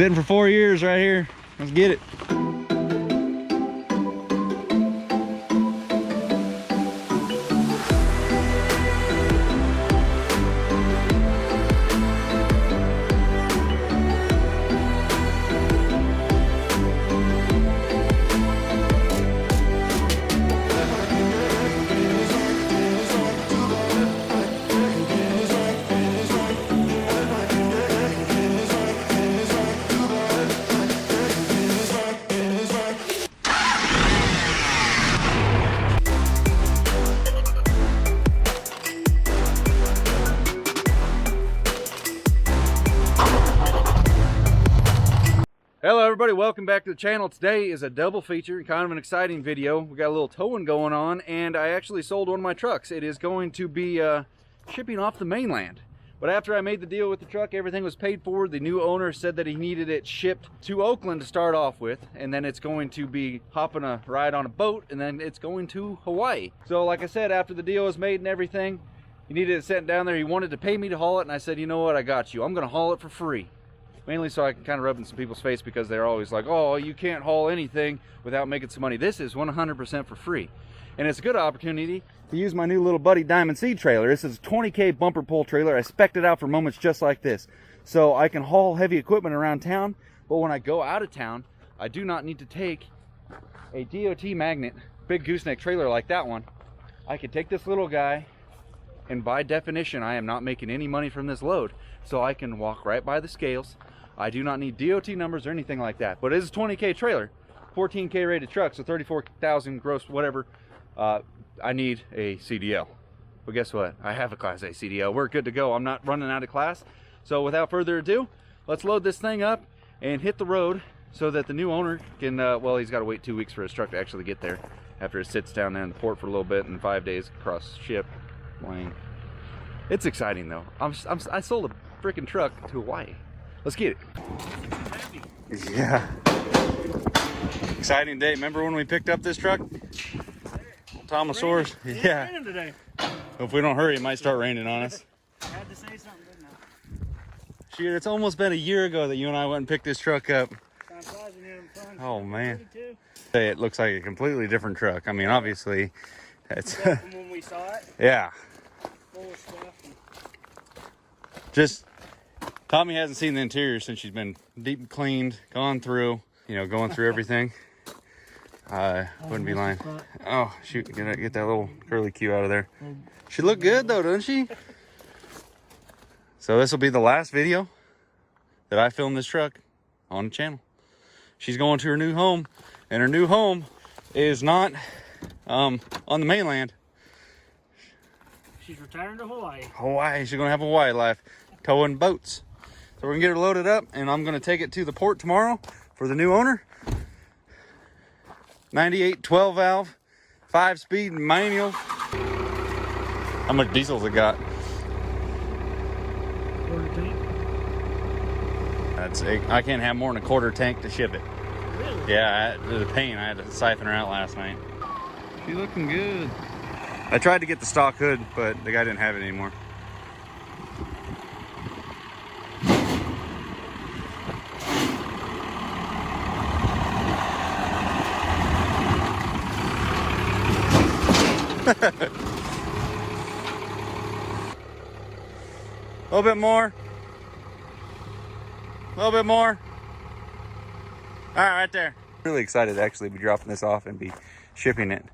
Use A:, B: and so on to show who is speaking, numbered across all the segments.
A: Sitting for 4 years right here. Let's get it. Hello everybody, welcome back to the channel. Today is a double feature, kind of an exciting video. We got a little towing going on, and I actually sold one of my trucks. It is going to be shipping off the mainland. But after I made the deal with the truck, everything was paid for. The new owner said that he needed it shipped to Oakland to start off with, and then it's going to be hopping a ride on a boat, and then it's going to Hawaii. So like I said, after the deal was made and everything, he needed it sent down there. He wanted to pay me to haul it, and I said, you know what, I got you. I'm gonna haul it for free. Mainly so I can kind of rub in some people's face, because they're always like, oh, you can't haul anything without making some money. This is 100% for free. And it's a good opportunity to use my new little buddy Diamond Seed trailer. This is a 20K bumper pull trailer. I spec'd it out for moments just like this. So I can haul heavy equipment around town, but when I go out of town, I do not need to take a DOT magnet, big gooseneck trailer like that one. I can take this little guy, and by definition, I am not making any money from this load. So I can walk right by the scales. I do not need DOT numbers or anything like that. But it is a 20K trailer, 14K rated truck, so 34,000 gross, whatever. I need a CDL. But guess what? I have a Class A CDL. We're good to go. I'm not running out of class. So without further ado, let's load this thing up and hit the road so that the new owner can, well, he's got to wait 2 weeks for his truck to actually get there after it sits down there in the port for a little bit and 5 days across ship lane. It's exciting though. I sold a freaking truck to Hawaii. Let's get it. Yeah. Exciting day. Remember when we picked up this truck? Thomasaurus. Yeah. It's raining today. If we don't hurry, it might start raining on us.
B: I had to say something, didn't I?
A: Shoot, it's almost been a year ago that you and I went and picked this truck up.
B: Time flies when you're having fun.
A: Oh man. It looks like a completely different truck. I mean, obviously, it's
B: from when we saw it.
A: Yeah.
B: Full of stuff.
A: Just Tommy hasn't seen the interior since she's been deep cleaned, gone through, you know, going through everything. Wouldn't be lying. Oh shoot, get that little curly Q out of there. She looked good though, doesn't she? So this will be the last video that I film this truck on the channel. She's going to her new home, and her new home is not on the mainland.
B: She's retiring to Hawaii.
A: Hawaii, she's gonna have a Hawaii life, towing boats. So we're gonna get her loaded up, and I'm gonna take it to the port tomorrow for the new owner. 98 12 valve, 5-speed manual. How much diesel's it got?
B: Quarter tank.
A: I can't have more than a quarter tank to ship it.
B: Really?
A: Yeah, it was a pain. I had to siphon her out last night. She's looking good. I tried to get the stock hood, but the guy didn't have it anymore. A little bit more. A little bit more. All right, right there. Really excited to actually be dropping this off and be shipping it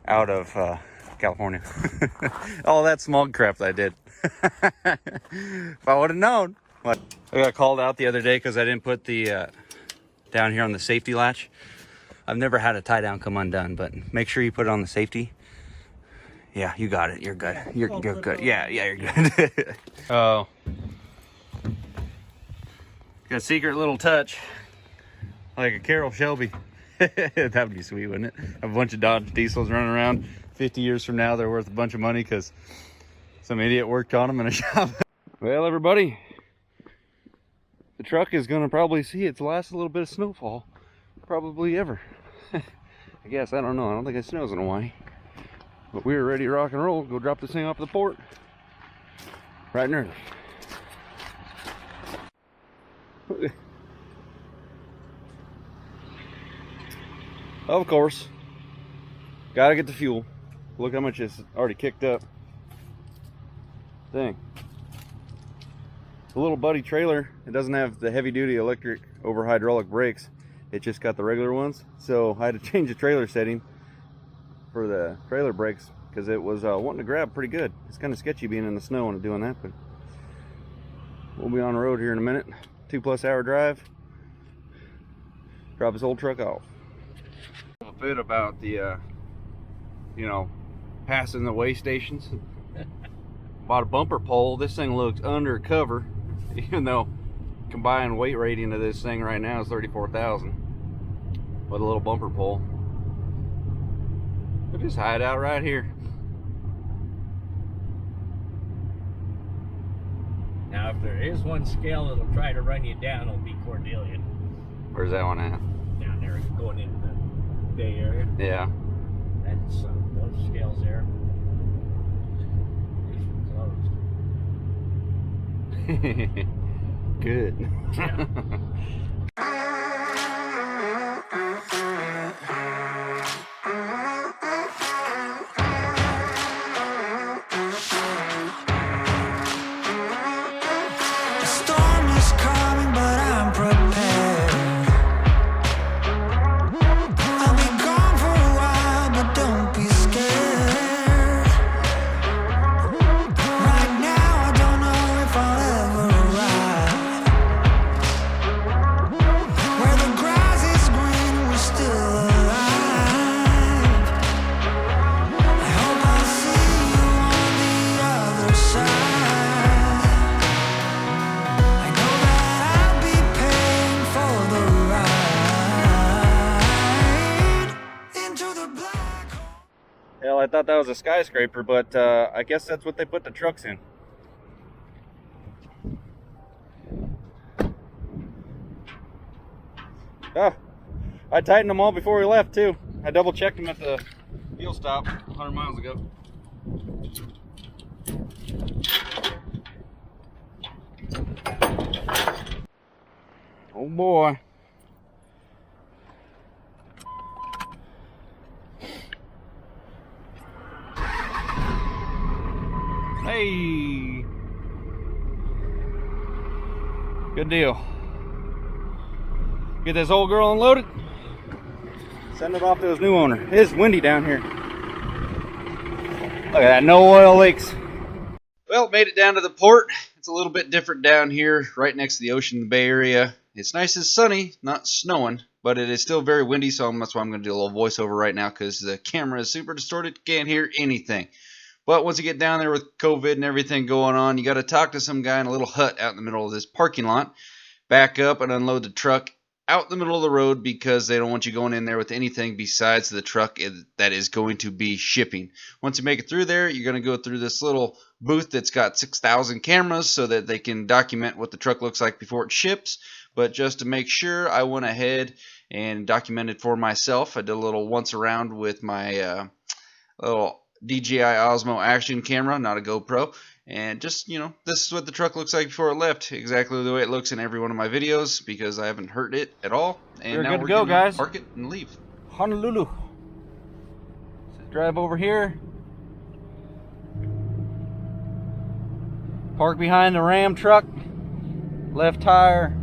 A: out of California. All that smog crap that I did. If I would have known. But I got called out the other day because I didn't put the down here on the safety latch. I've never had a tie down come undone, but make sure you put it on the safety. Yeah, you got it. You're good. You're good. Yeah, you're good. Oh. Got a secret little touch. Like a Carroll Shelby. That would be sweet, wouldn't it? Have a bunch of Dodge diesels running around. 50 years from now, they're worth a bunch of money because some idiot worked on them in a shop. Well, everybody, the truck is going to probably see its last little bit of snowfall. Probably ever. I guess. I don't know. I don't think it snows in Hawaii. But we're ready to rock and roll. Go drop this thing off at the port. Right and early. Of course. Gotta get the fuel. Look how much it's already kicked up. Dang. The little buddy trailer, it doesn't have the heavy duty electric over hydraulic brakes. It just got the regular ones. So I had to change the trailer setting for the trailer brakes because it was wanting to grab pretty good. It's kind of sketchy being in the snow and doing that, but we'll be on the road here in a minute. 2+ hour drive. Drop his old truck off. A bit about the, you know, passing the way stations. Bought a bumper pole. This thing looks undercover, even though combined weight rating of this thing right now is 34,000. With a little bumper pole. We'll just hide out right here.
C: Now, if there is one scale that'll try to run you down, it'll be Cordelia.
A: Where's that one at?
C: Down there, going into the Bay Area.
A: Yeah.
C: That's those scales there. These were closed.
A: Good.
C: Yeah.
A: Hell, I thought that was a skyscraper, but I guess that's what they put the trucks in. Oh, I tightened them all before we left too. I double checked them at the fuel stop 100 miles ago. Oh boy. Hey, good deal. Get this old girl unloaded, send it off to his new owner. It is windy down here. Look at that, no oil leaks. Well, made it down to the port. It's a little bit different down here, right next to the ocean, the Bay Area. It's nice and sunny, not snowing, but it is still very windy, so that's why I'm going to do a little voiceover right now, because the camera is super distorted, can't hear anything. But once you get down there with COVID and everything going on, you got to talk to some guy in a little hut out in the middle of this parking lot, back up and unload the truck out in the middle of the road because they don't want you going in there with anything besides the truck that is going to be shipping. Once you make it through there, you're going to go through this little booth that's got 6,000 cameras so that they can document what the truck looks like before it ships. But just to make sure, I went ahead and documented for myself. I did a little once around with my little DJI Osmo action camera, not a GoPro, and just, you know, this is what the truck looks like before it left, exactly the way it looks in every one of my videos, because I haven't hurt it at all. And we're now
C: good
A: we're
C: to go,
A: gonna
C: guys.
A: Park it and leave.
C: Honolulu.
A: So drive over here, park behind the Ram truck, left tire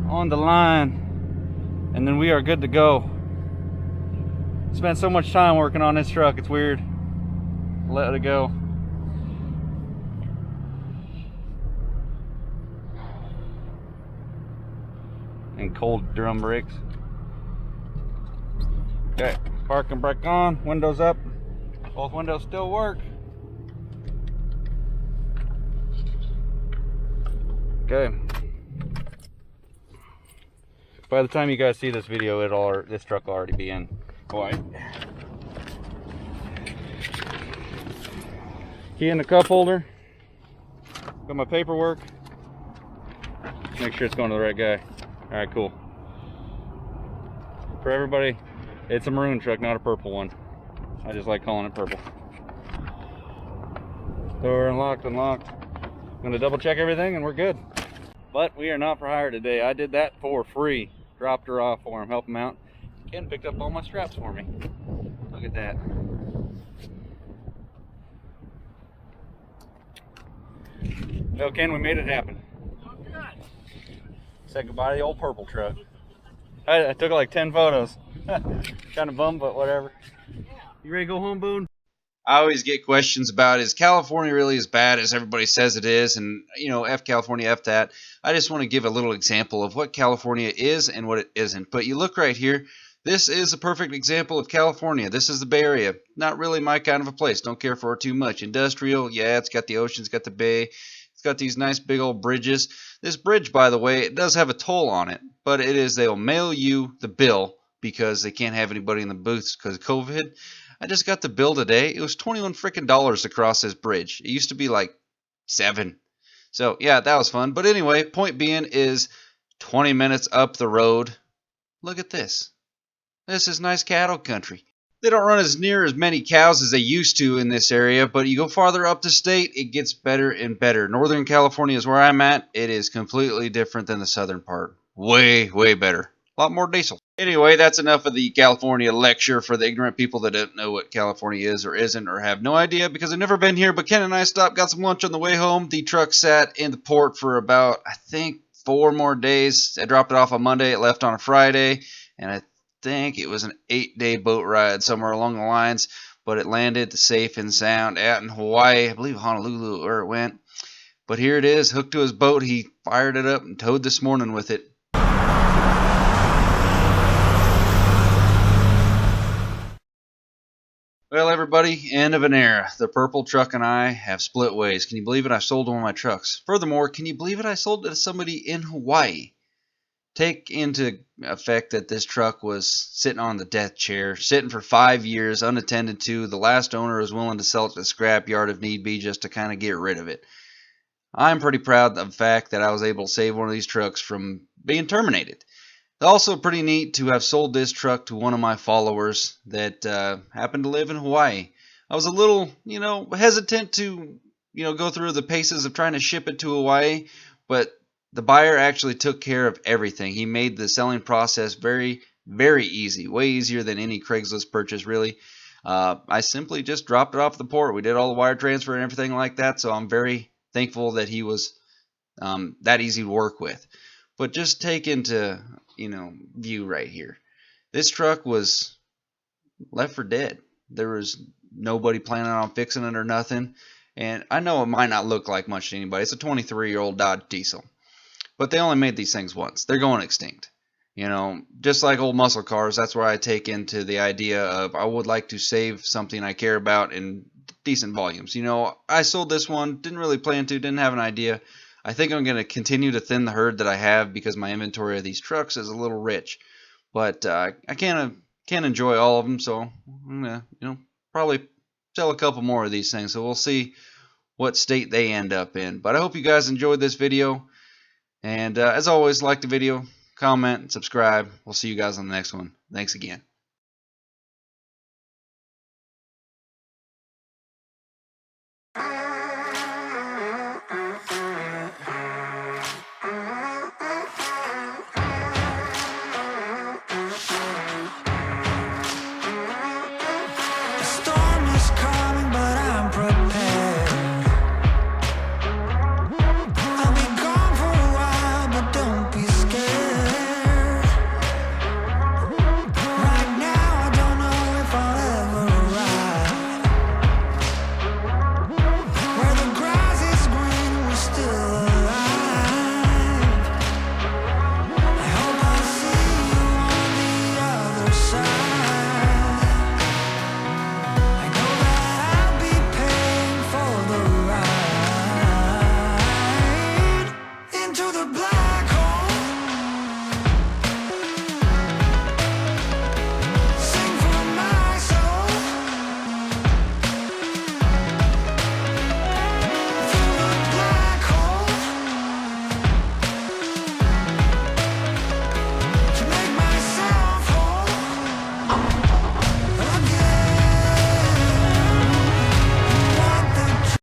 A: on the line, and then we are good to go. Spent so much time working on this truck, it's weird. Let it go. And cold drum brakes. Okay, parking brake on, windows up. Both windows still work. Okay. By the time you guys see this video, this truck will already be in white. Key in the cup holder. Got my paperwork. Make sure it's going to the right guy. All right, cool. For everybody, it's a maroon truck, not a purple one. I just like calling it purple. Door unlocked, unlocked. I'm gonna double check everything and we're good. But we are not for hire today. I did that for free. Dropped her off for him, help him out. Ken picked up all my straps for me. Look at that. Well, Ken, we made it happen.
B: Oh, good.
A: Said goodbye to the old purple truck. I took like 10 photos. Kind of bummed, but whatever. You ready to go home, Boone? I always get questions about, is California really as bad as everybody says it is? And, you know, F California, F that. I just want to give a little example of what California is and what it isn't. But you look right here. This is a perfect example of California. This is the Bay Area. Not really my kind of a place. Don't care for it too much. Industrial, yeah, it's got the ocean, it's got the bay. It's got these nice big old bridges. This bridge, by the way, it does have a toll on it. But it is, they'll mail you the bill because they can't have anybody in the booths because of COVID. I just got the bill today. It was $21 freaking to cross this bridge. It used to be like $7. So, yeah, that was fun. But anyway, point being is 20 minutes up the road. Look at this. This is nice cattle country. They don't run as near as many cows as they used to in this area, but you go farther up the state, it gets better and better. Northern California is where I'm at. It is completely different than the southern part. Way, way better. A lot more diesel. Anyway, that's enough of the California lecture for the ignorant people that don't know what California is or isn't or have no idea because I've never been here. But Ken and I stopped, got some lunch on the way home. The truck sat in the port for about, I think, 4 more days. I dropped it off on Monday. It left on a Friday. And I think it was an 8-day boat ride somewhere along the lines. But it landed safe and sound out in Hawaii. I believe Honolulu where it went. But here it is, hooked to his boat. He fired it up and towed this morning with it. Well, everybody, end of an era. The purple truck and I have split ways. Can you believe it? I sold one of my trucks. Furthermore, can you believe it? I sold it to somebody in Hawaii. Take into effect that this truck was sitting on the death chair, sitting for 5 years, unattended to. The last owner was willing to sell it to the scrap yard if need be just to kind of get rid of it. I'm pretty proud of the fact that I was able to save one of these trucks from being terminated. Also pretty neat to have sold this truck to one of my followers that happened to live in Hawaii. I was a little, hesitant to, go through the paces of trying to ship it to Hawaii, but the buyer actually took care of everything. He made the selling process very, very easy, way easier than any Craigslist purchase, really. I simply just dropped it off the port. We did all the wire transfer and everything like that, so I'm very thankful that he was that easy to work with. But just take into view right here. This truck was left for dead. There was nobody planning on fixing it or nothing. And I know it might not look like much to anybody. It's a 23-year-old Dodge diesel. But they only made these things once. They're going extinct. Just like old muscle cars, that's where I take into the idea of I would like to save something I care about in decent volumes. I sold this one, didn't really plan to, didn't have an idea. I think I'm going to continue to thin the herd that I have because my inventory of these trucks is a little rich. But I can't enjoy all of them, so I'm going to probably sell a couple more of these things. So we'll see what state they end up in. But I hope you guys enjoyed this video. And as always, like the video, comment, and subscribe. We'll see you guys on the next one. Thanks again.